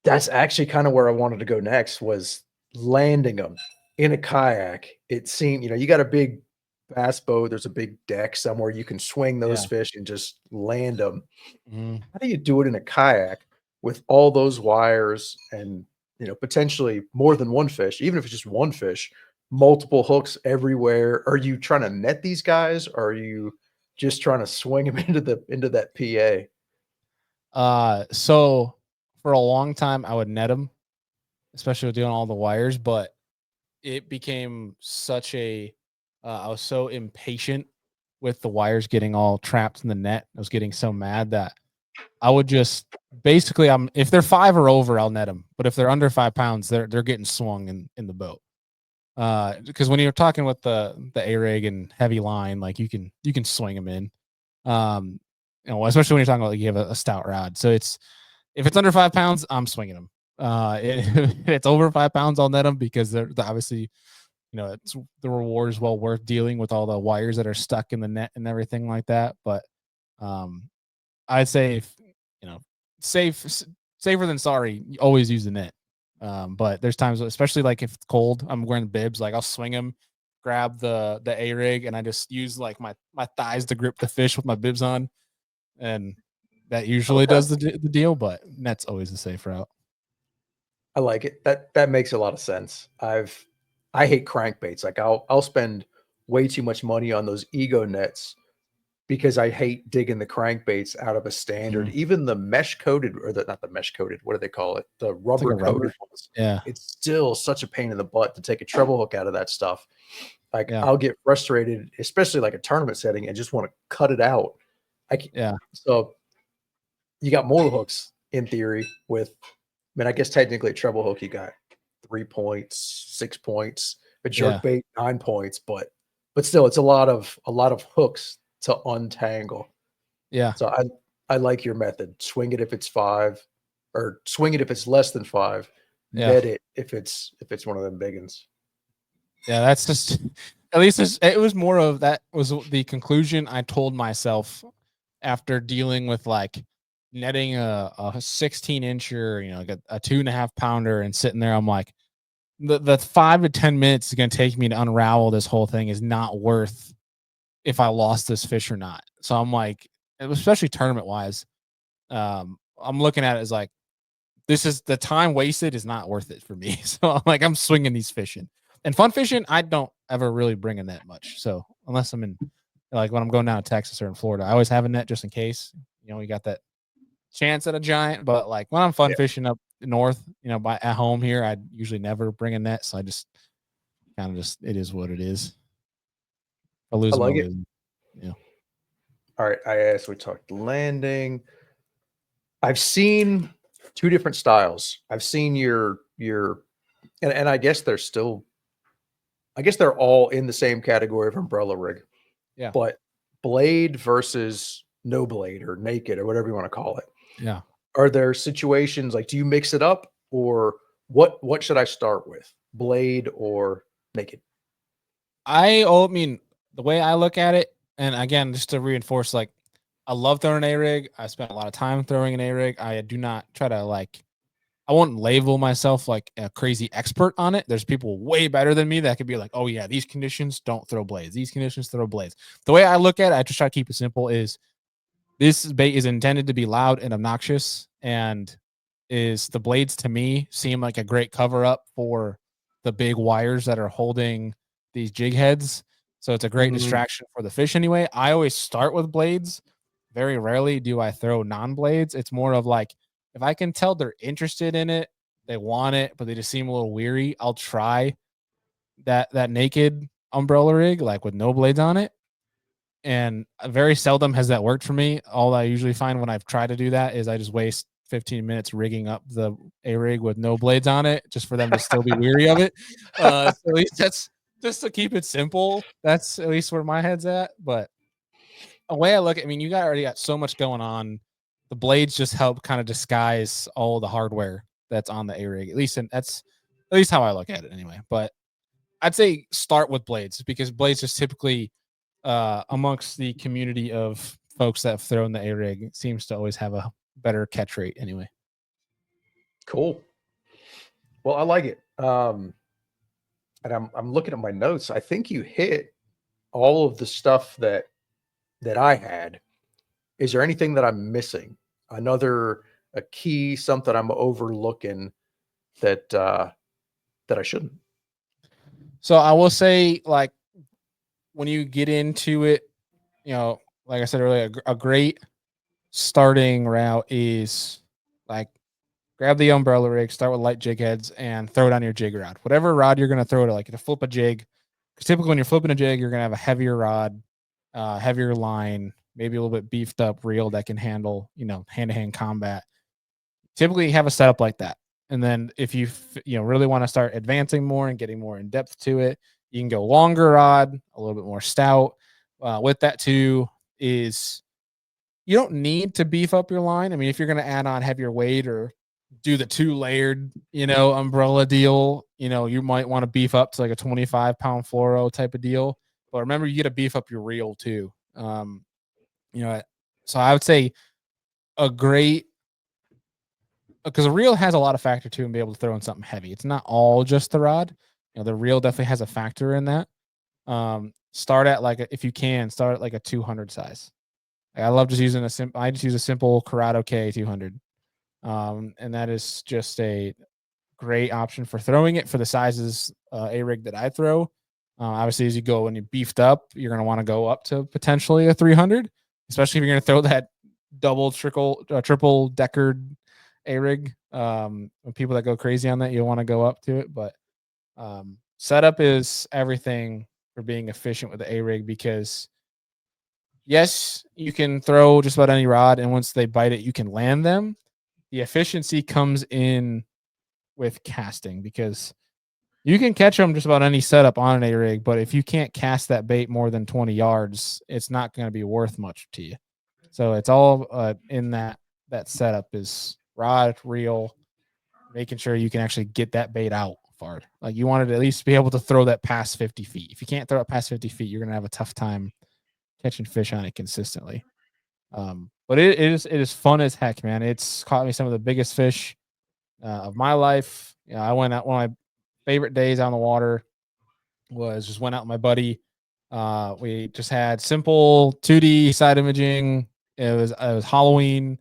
that's actually kind of where I wanted to go next, was landing them in a kayak. It seemed, you got a big bass boat, there's a big deck somewhere you can swing those Yeah. fish and just land them. Mhm. How do you do it in a kayak with all those wires and, potentially more than one fish, even if it's just one fish, multiple hooks everywhere? Are you trying to net these guys, or are you just trying to swing them into that PA? So for a long time, I would net them, especially with doing all the wires, but it became such I was so impatient with the wires getting all trapped in the net. I was getting so mad that I would just basically, if they're 5 or over, I'll net them. But if they're under 5 pounds, they're getting swung in the boat. Because when you're talking with the A rig and heavy line, like you can swing them in. Especially when you're talking about, like, you have a stout rod. So if it's under 5 pounds, I'm swinging them. If it's over 5 pounds, I'll net them, because they're obviously, it's the reward is well worth dealing with all the wires that are stuck in the net and everything like that. But I'd say, if safer than sorry, you always use the net. But there's times, especially like if it's cold, I'm wearing bibs, like I'll swing them, grab the A rig, and I just use like my thighs to grip the fish with my bibs on, and that usually does the deal. But net's always the safe route. I like it. That makes a lot of sense. I hate crankbaits. Like I'll spend way too much money on those ego nets because I hate digging the crankbaits out of a standard. Even the mesh coated, or not the mesh coated, what do they call it? The It's like rubber a rubber. coated ones. Yeah. It's still such a pain in the butt to take a treble hook out of that stuff. Like Yeah. I'll get frustrated, especially like a tournament setting, and just want to cut it out. Yeah. So you got more hooks in theory with, I mean, I guess technically a treble hook, you got 3 points, 6 points, a jerk bait, 9 points, but still it's a lot of hooks to untangle. Yeah. So I like your method. Swing it if it's 5, or swing it if it's less than 5. Yeah. Net it if it's one of them big ones. Yeah, that's just, at least it was more of, that was the conclusion I told myself after dealing with like netting a 16-incher, like a 2.5 pounder, and sitting there. I'm like, the 5 to 10 minutes is going to take me to unravel this whole thing is not worth if I lost this fish or not. So I'm like, especially tournament wise, I'm looking at it as like, this is the time wasted is not worth it for me. So I'm like, I'm swinging these fishing. And fun fishing, I don't ever really bring a net much. So unless I'm in Like when I'm going down to Texas or in Florida, I always have a net just in case. You know, you got that chance at a giant. But like when I'm fun Yeah. fishing up north, you know, by at home here, I usually never bring a net. So I just kind of just it is what it is. I I lose them, I like it. lose them. Yeah. All right. I asked, we talked landing. I've seen two different styles. I've seen and I guess they're still, I guess they're all in the same category of umbrella rig, Yeah. but blade versus no blade or naked or whatever you want to call it. Yeah. Are there situations like, do you mix it up, or what should I start with? Blade or naked? I mean, the way I look at it, and again, just to reinforce, like I love throwing an A rig. I spent a lot of time throwing an A rig. I do not try to like I won't label myself like a crazy expert on it. There's people way better than me that could be like, oh yeah, these conditions don't throw blades. These conditions throw blades. The way I look at it, I just try to keep it simple is this bait is intended to be loud and obnoxious, and is the blades to me seem like a great cover up for the big wires that are holding these jig heads. So it's a great Mm, distraction for the fish anyway. I always start with blades. Very rarely do I throw non-blades. It's more of like if I can tell they're interested in it, they want it, but they just seem a little weary, I'll try that naked umbrella rig like with no blades on it, and very seldom has that worked for me. All I usually find when I've tried to do that is I just waste 15 minutes rigging up the A rig with no blades on it, just for them to still be weary of it. So at least that's just to keep it simple. That's at least where my head's at. But a way I look at, I mean, you got already got so much going on. The blades just help kind of disguise all the hardware that's on the A rig. At least, and that's at least how I look at it anyway. But I'd say start with blades because blades just typically amongst the community of folks that have thrown the A rig seems to always have a better catch rate anyway. cool. Well, I like it. And I'm looking at my notes. I think you hit all of the stuff that I had. Is there anything that I'm missing? Another a key, something I'm overlooking that I shouldn't? So I will say, like, when you get into it, you know, like I said earlier, a great starting route is like grab the umbrella rig, start with light jig heads, and throw it on your jig rod. Whatever rod you're going to throw to, like to flip a jig. Because typically when you're flipping a jig, you're going to have a heavier rod, heavier line, maybe a little bit beefed up reel that can handle, you know, hand to hand combat. Typically, have a setup like that. And then if you know really want to start advancing more and getting more in depth to it, you can go longer rod, a little bit more stout. With that too is you don't need to beef up your line. I mean, if you're going to add on heavier weight or do the 2 layered, you know, umbrella deal, you know, you might want to beef up to like a 25-pound fluoro type of deal. But remember, you got to beef up your reel too. You know, so I would say a great because a reel has a lot of factor too and be able to throw in something heavy. It's not all just the rod. You know, the reel definitely has a factor in that. Start at like if you can start at like a 200 size. Like, I love just using I just use a simple Corrado K 200. And that is just a great option for throwing it for the sizes A rig that I throw. Obviously, as you go and you beefed up, you're going to want to go up to potentially a 300, especially if you're going to throw that triple deckered A rig. People that go crazy on that, you'll want to go up to it. But setup is everything for being efficient with the A rig because yes, you can throw just about any rod, and once they bite it, you can land them. The efficiency comes in with casting because you can catch them just about any setup on an A rig, but if you can't cast that bait more than 20 yards, it's not going to be worth much to you. So it's all in that setup is rod, reel, making sure you can actually get that bait out far. Like you wanted to at least be able to throw that past 50 feet. If you can't throw it past 50 feet, you're going to have a tough time catching fish on it consistently. But it is fun as heck, man. It's caught me some of the biggest fish of my life. You know, I went out one of my favorite days on the water was just went out with my buddy. We just had simple 2D side imaging. It was Halloween,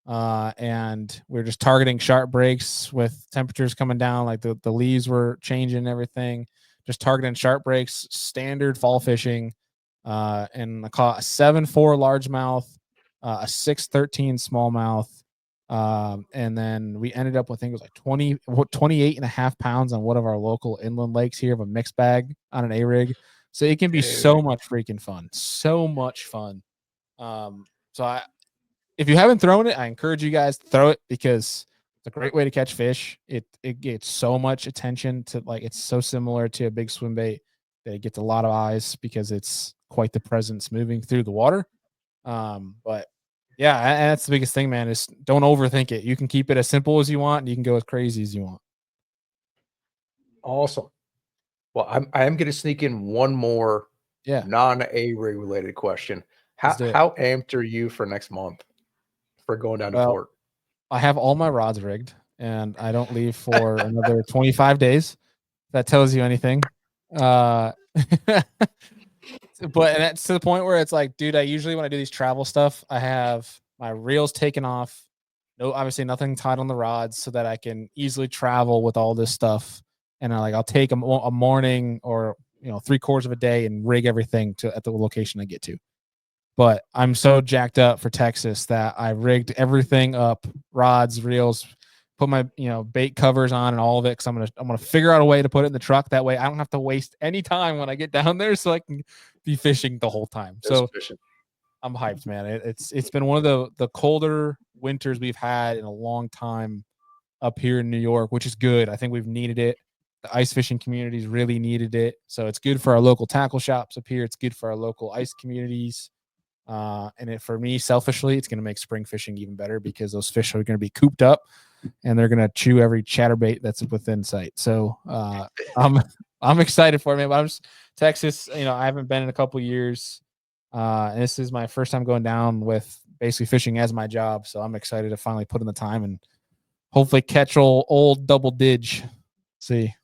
and we were just targeting sharp breaks with temperatures coming down, like the leaves were changing and everything. Just targeting sharp breaks, standard fall fishing. and I caught a 7.4 largemouth, a 6.13 smallmouth. And then we ended up with, I think it was like 28 and a half pounds on one of our local inland lakes here of a mixed bag on an A-rig. So it can be so much freaking fun. So much fun. So if you haven't thrown it, I encourage you guys to throw it because it's a great way to catch fish. It gets so much attention to, like, it's so similar to a big swim bait that it gets a lot of eyes because it's quite the presence moving through the water. But yeah, and that's the biggest thing, man, is don't overthink it. You can keep it as simple as you want, and you can go as crazy as you want. Awesome. Well, I am going to sneak in one more Yeah, non-A-rig related question. let's do it. How amped are you for next month for going down to Well, Fort? I have all my rods rigged, and I don't leave for another 25 days. If that tells you anything. But and that's to the point where it's like, dude, I usually when I do these travel stuff, I have my reels taken off. No, obviously nothing tied on the rods so that I can easily travel with all this stuff. And I'll take a morning or 3/4 of a day and rig everything at the location I get to. But I'm so jacked up for Texas that I rigged everything up, rods, reels, put my bait covers on and all of it because I'm gonna figure out a way to put it in the truck. That way I don't have to waste any time when I get down there, so I can be fishing the whole time. So I'm hyped, man. It's been one of the colder winters we've had in a long time up here in New York, which is good. I think we've needed it. The ice fishing communities really needed it. So it's good for our local tackle shops up here. It's good for our local ice communities. And for me, selfishly, it's going to make spring fishing even better because those fish are going to be cooped up and they're going to chew every chatterbait that's within sight. So I'm excited for it, man. But Texas. I haven't been in a couple years, and this is my first time going down with basically fishing as my job. So I'm excited to finally put in the time and hopefully catch old double dig. See.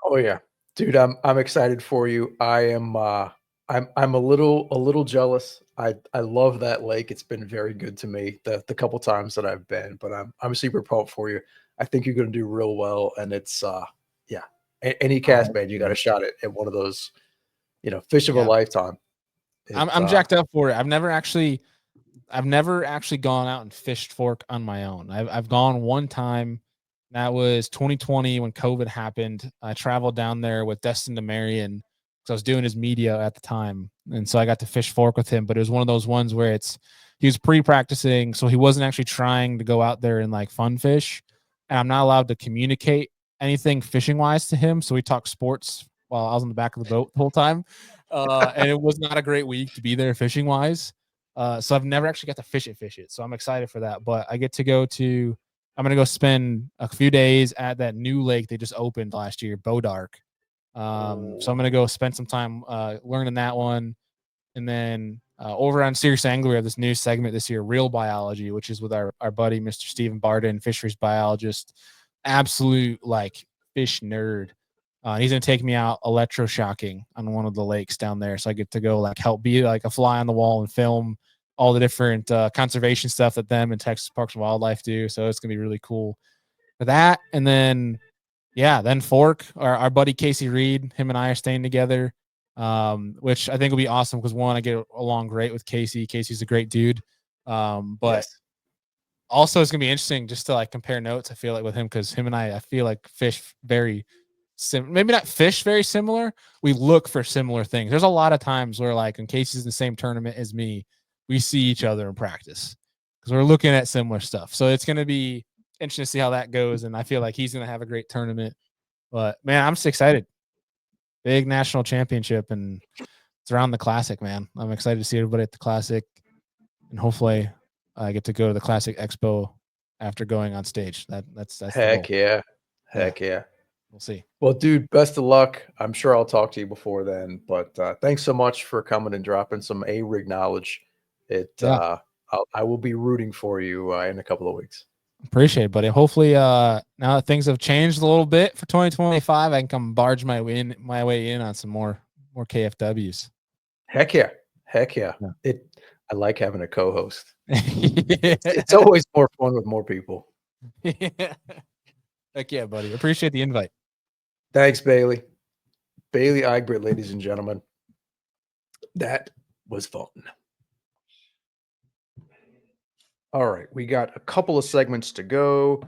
Oh yeah, dude, I'm excited for you. I'm a little jealous. I love that lake. It's been very good to me the couple times that I've been, but I'm super pumped for you. I think you're going to do real well, and it's yeah. Any cast man, you got a shot at one of those, fish of a Yeah, lifetime. I'm jacked up for it. I've never actually gone out and fished fork on my own. I've gone one time. That was 2020 when COVID happened. I traveled down there with Destin DeMarion because I was doing his media at the time, and so I got to fish fork with him. But it was one of those ones where he was pre-practicing, so he wasn't actually trying to go out there and like fun fish. And I'm not allowed to communicate anything fishing wise to him, so we talked sports while I was on the back of the boat the whole time. And it was not a great week to be there fishing wise. So I've never actually got to fish it. So I'm excited for that. But I get to I'm going to go spend a few days at that new lake they just opened last year, Bodark. So I'm going to go spend some time learning that one. And then over on Serious Angler, we have this new segment this year, Real Biology, which is with our buddy, Mr. Stephen Barden, fisheries biologist, absolute like fish nerd. He's going to take me out electroshocking on one of the lakes down there. So I get to go like help be like a fly on the wall and film all the different conservation stuff that them and Texas Parks and Wildlife do. So it's going to be really cool for that. And then, then Fork, our buddy Casey Reed, him and I are staying together, which I think will be awesome because one, I get along great with Casey. Casey's a great dude. But yes. Also it's going to be interesting just to like compare notes, I feel like, with him because him and I feel like fish very maybe not fish very similar. We look for similar things. There's a lot of times where like in Casey's in the same tournament as me, we see each other in practice because we're looking at similar stuff. So it's going to be interesting to see how that goes. And I feel like he's going to have a great tournament. But man, I'm just excited. Big national championship, and it's around the Classic, man. I'm excited to see everybody at the Classic, and hopefully I get to go to the Classic Expo after going on stage. That's Heck yeah. Heck yeah. We'll see. Well, dude, best of luck. I'm sure I'll talk to you before then, but thanks so much for coming and dropping some A-rig knowledge. I will be rooting for you in a couple of weeks. Appreciate it, buddy. Hopefully, now that things have changed a little bit for 2025, I can come barge my way in on some more KFWs. Heck yeah. I like having a co-host. It's always more fun with more people. Heck yeah, buddy. Appreciate the invite. Thanks, Bailey. Bailey Eigbrett, ladies and gentlemen. That was fun. All right, we got a couple of segments to go.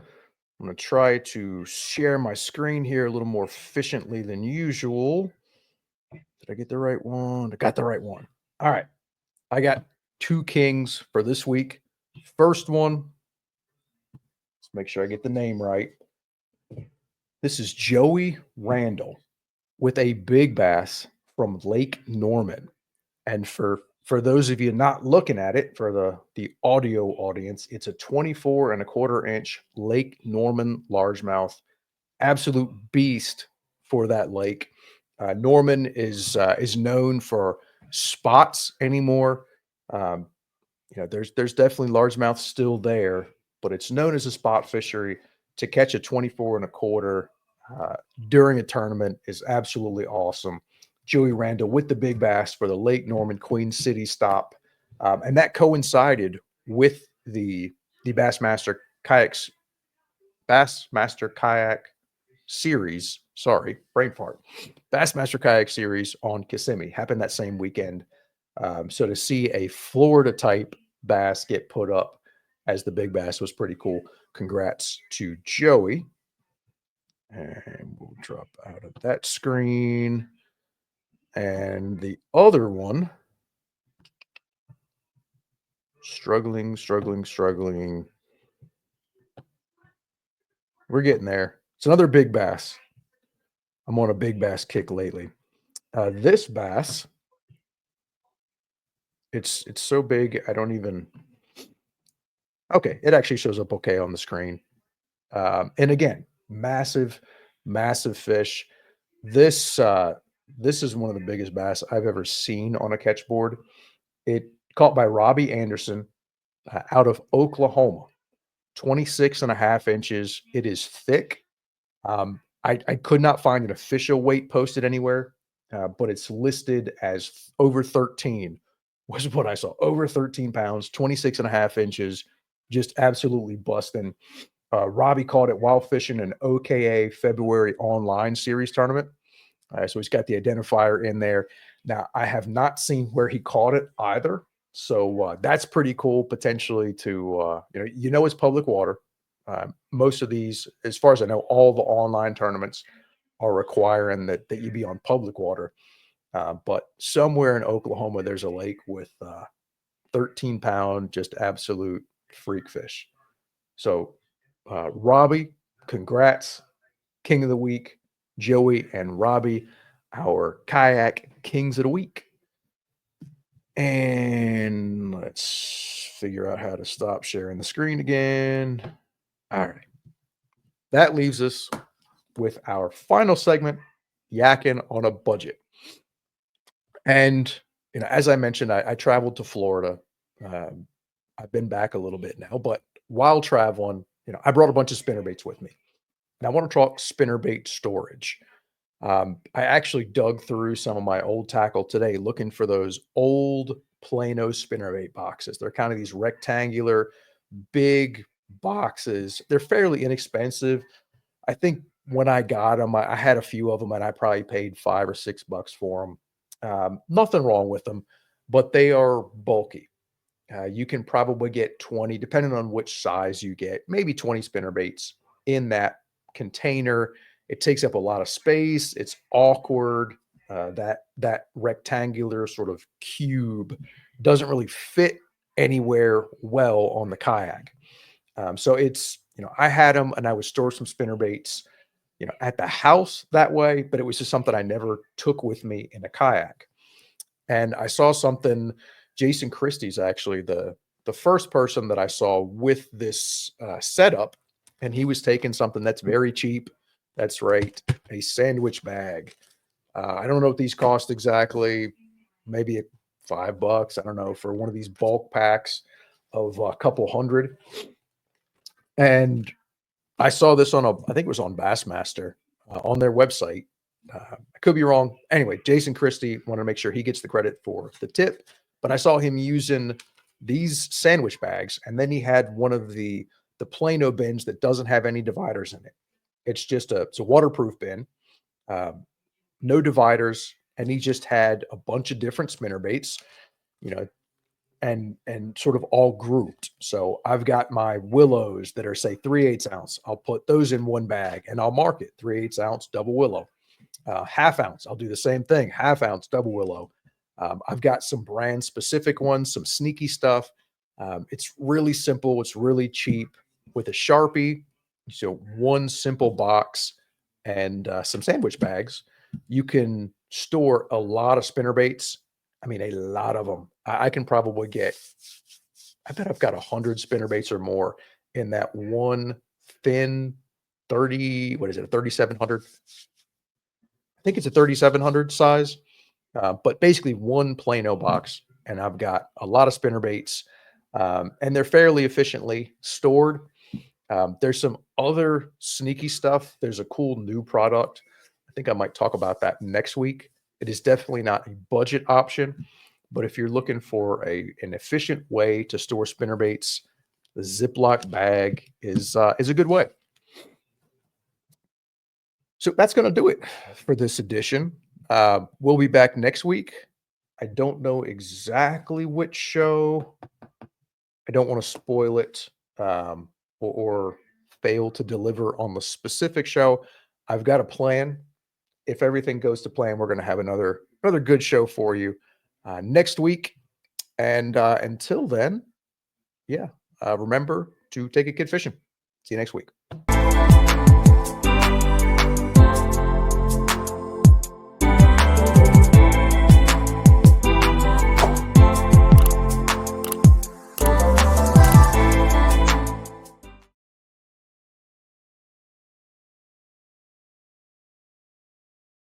I'm going to try to share my screen here a little more efficiently than usual. Did I get the right one? I got the right one. All right. I got two kings for this week. First one, let's make sure I get the name right. This is Joey Randall with a big bass from Lake Norman. And for those of you not looking at it, for the audio audience, it's a 24 and a quarter inch Lake Norman largemouth. Absolute beast for that lake. Norman is known for spots anymore. Um, there's definitely largemouth still there, but it's known as a spot fishery. To catch a 24 and a quarter uh, during a tournament is absolutely awesome. Joey Randall with the big bass for the Lake Norman Queen City stop, and that coincided with the Bassmaster Kayak series. Sorry, brain fart. Bassmaster Kayak series on Kissimmee happened that same weekend. So to see a Florida type bass get put up as the big bass was pretty cool. Congrats to Joey. And we'll drop out of that screen. And the other one, struggling. We're getting there. It's another big bass. I'm on a big bass kick lately. This bass, it's so big I don't even. Okay, it actually shows up okay on the screen. And again, massive fish. This this is one of the biggest bass I've ever seen on a catch board. It caught by Robbie Anderson out of Oklahoma, 26 and a half inches. It is thick. I could not find an official weight posted anywhere, but it's listed as over 13 was what I saw. Over 13 pounds, 26 and a half inches, just absolutely busting. Robbie caught it while fishing an OKA February online series tournament. So he's got the identifier in there. Now, I have not seen where he caught it either. So that's pretty cool potentially to, it's public water. Most of these, as far as I know, all the online tournaments are requiring that you be on public water. But somewhere in Oklahoma, there's a lake with 13-pound, just absolute freak fish. So, Robbie, congrats, King of the Week, Joey and Robbie, our kayak kings of the week. And let's figure out how to stop sharing the screen again. All right. That leaves us with our final segment, Yakking on a Budget. And, as I mentioned, I traveled to Florida. Um, I've been back a little bit now, but while traveling, I brought a bunch of spinnerbaits with me. And I want to talk spinnerbait storage. I actually dug through some of my old tackle today looking for those old Plano spinnerbait boxes. They're kind of these rectangular, big boxes. They're fairly inexpensive. I think when I got them, I had a few of them and I probably paid $5 or $6 for them. Nothing wrong with them, but they are bulky. You can probably get 20, depending on which size you get, maybe 20 spinnerbaits in that container. It takes up a lot of space. It's awkward. That rectangular sort of cube doesn't really fit anywhere well on the kayak. So I had them and I would store some spinnerbaits, at the house that way, but it was just something I never took with me in a kayak. And I saw something. Jason Christie's actually the first person that I saw with this setup, and he was taking something that's very cheap. That's right, a sandwich bag. I don't know what these cost exactly. Maybe $5. I don't know, for one of these bulk packs of a couple hundred. And I saw this I think it was on Bassmaster on their website. I could be wrong. Anyway, Jason Christie wanted to make sure he gets the credit for the tip, but I saw him using these sandwich bags, and then he had one of the Plano bins that doesn't have any dividers in it. It's a waterproof bin, um, no dividers, and he just had a bunch of different spinner baits. you know, and sort of all grouped. So I've got my willows that are say 3/8 ounce. I'll put those in one bag and I'll mark it 3/8 ounce double willow. Half ounce, I'll do the same thing. Half ounce double willow. I've got some brand specific ones, some sneaky stuff. It's really simple. It's really cheap with a Sharpie. So one simple box and some sandwich bags. You can store a lot of spinner baits. I mean, a lot of them. I can probably get, I bet I've got 100 spinner baits or more in that one thin 30, what is it, a 3700? I think it's a 3700 size, but basically one Plano box. And I've got a lot of spinner baits, and they're fairly efficiently stored. There's some other sneaky stuff. There's a cool new product. I think I might talk about that next week. It is definitely not a budget option, but if you're looking for an efficient way to store spinnerbaits, the Ziploc bag is a good way. So that's going to do it for this edition. We'll be back next week. I don't know exactly which show. I don't want to spoil it, or fail to deliver on the specific show. I've got a plan. If everything goes to plan, we're going to have another good show for you next week. And until then, yeah, remember to take a kid fishing. See you next week.